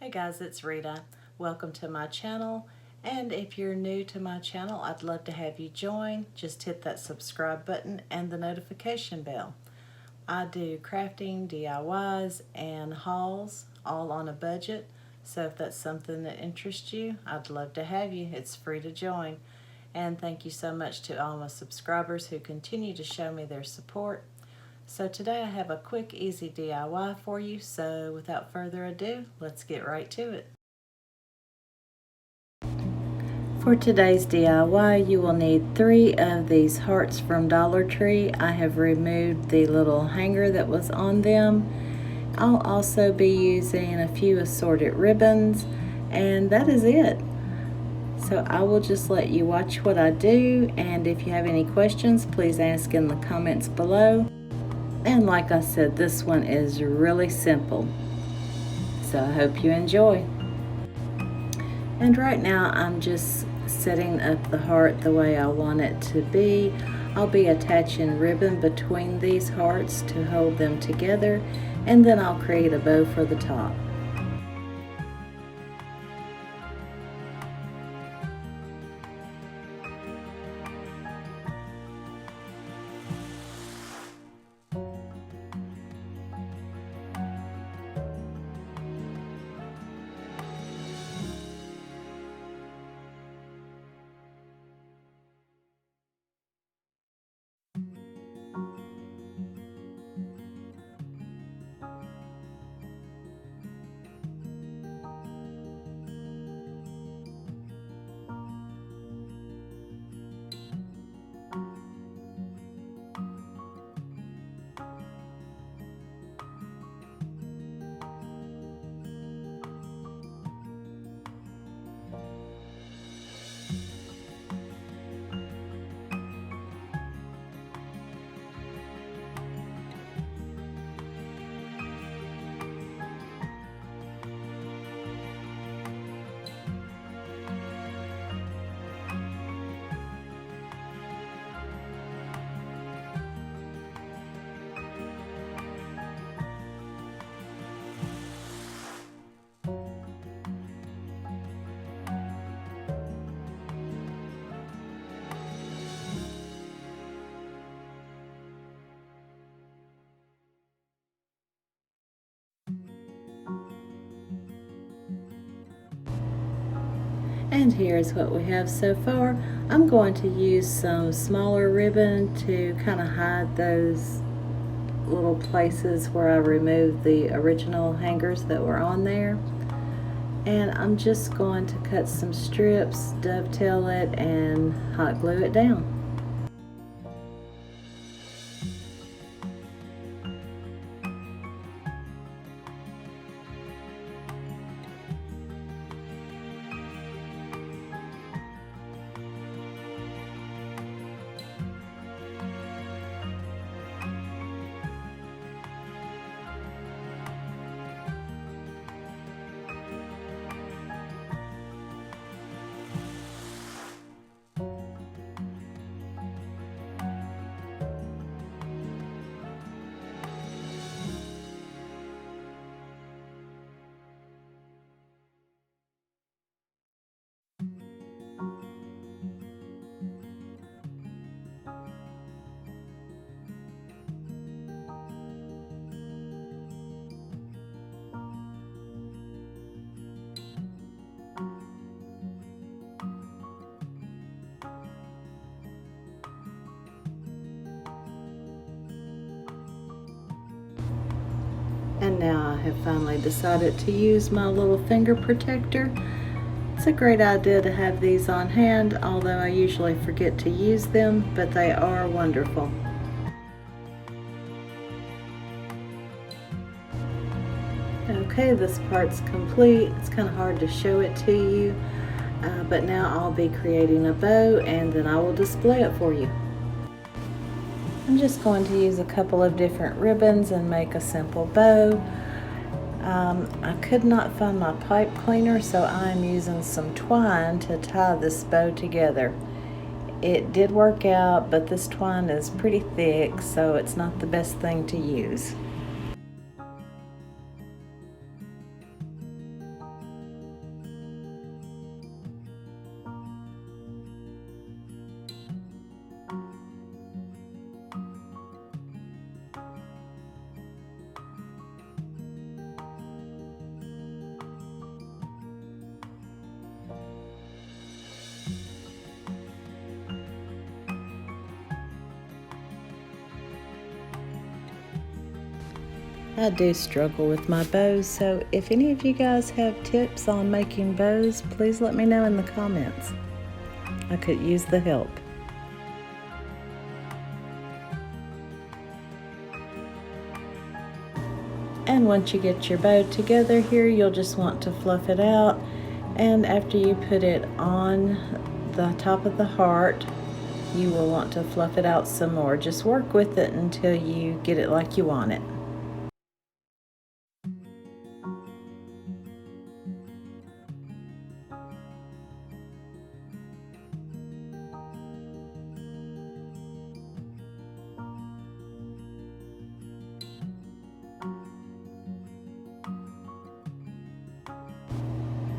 Hey guys, it's Rita. Welcome to my channel. And if you're new to my channel, I'd love to have you join. Just hit that subscribe button and the notification bell. I do crafting, DIYs, and hauls, all on a budget. So if that's something that interests you, I'd love to have you. It's free to join. And thank you so much to all my subscribers who continue to show me their support. So today I have a quick, easy DIY for you, so without further ado, let's get right to it. For today's DIY, you will need 3 of these hearts from Dollar Tree. I have removed the little hanger that was on them. I'll also be using a few assorted ribbons, and that is it. So I will just let you watch what I do, and if you have any questions, please ask in the comments below. And like I said, this one is really simple. So I hope you enjoy. And right now I'm just setting up the heart the way I want it to be. I'll be attaching ribbon between these hearts to hold them together, and then I'll create a bow for the top. And here's what we have so far. I'm going to use some smaller ribbon to kind of hide those little places where I removed the original hangers that were on there. And I'm just going to cut some strips, dovetail it, and hot glue it down. And now I have finally decided to use my little finger protector. It's a great idea to have these on hand, although I usually forget to use them, but they are wonderful. Okay, this part's complete. It's kind of hard to show it to you, but now I'll be creating a bow, and then I will display it for you. I'm just going to use a couple of different ribbons and make a simple bow. I could not find my pipe cleaner, so I'm using some twine to tie this bow together. It did work out, but this twine is pretty thick, so it's not the best thing to use. I do struggle with my bows, so if any of you guys have tips on making bows, please let me know in the comments. I could use the help. And once you get your bow together here, you'll just want to fluff it out. And after you put it on the top of the heart, you will want to fluff it out some more. Just work with it until you get it like you want it.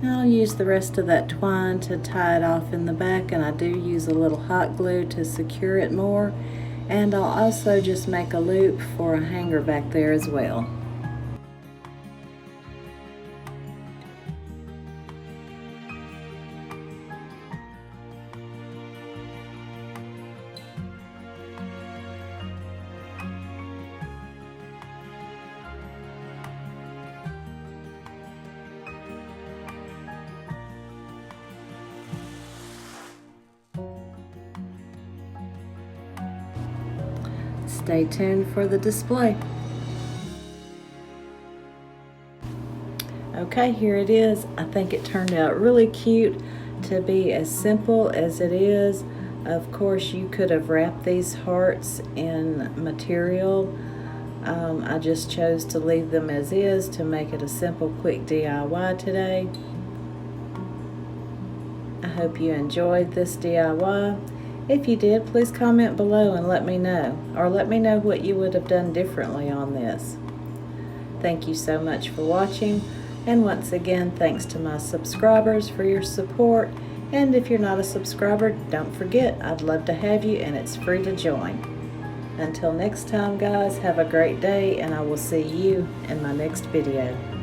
I'll use the rest of that twine to tie it off in the back, and I do use a little hot glue to secure it more, and I'll also just make a loop for a hanger back there as well. Stay tuned for the display. Okay, here it is. I think it turned out really cute to be as simple as it is. Of course, you could have wrapped these hearts in material. I just chose to leave them as is to make it a simple, quick DIY today. I hope you enjoyed this DIY. If you did, please comment below and let me know, or let me know what you would have done differently on this. Thank you so much for watching, and once again, thanks to my subscribers for your support. And if you're not a subscriber, don't forget, I'd love to have you, and it's free to join. Until next time, guys, have a great day, and I will see you in my next video.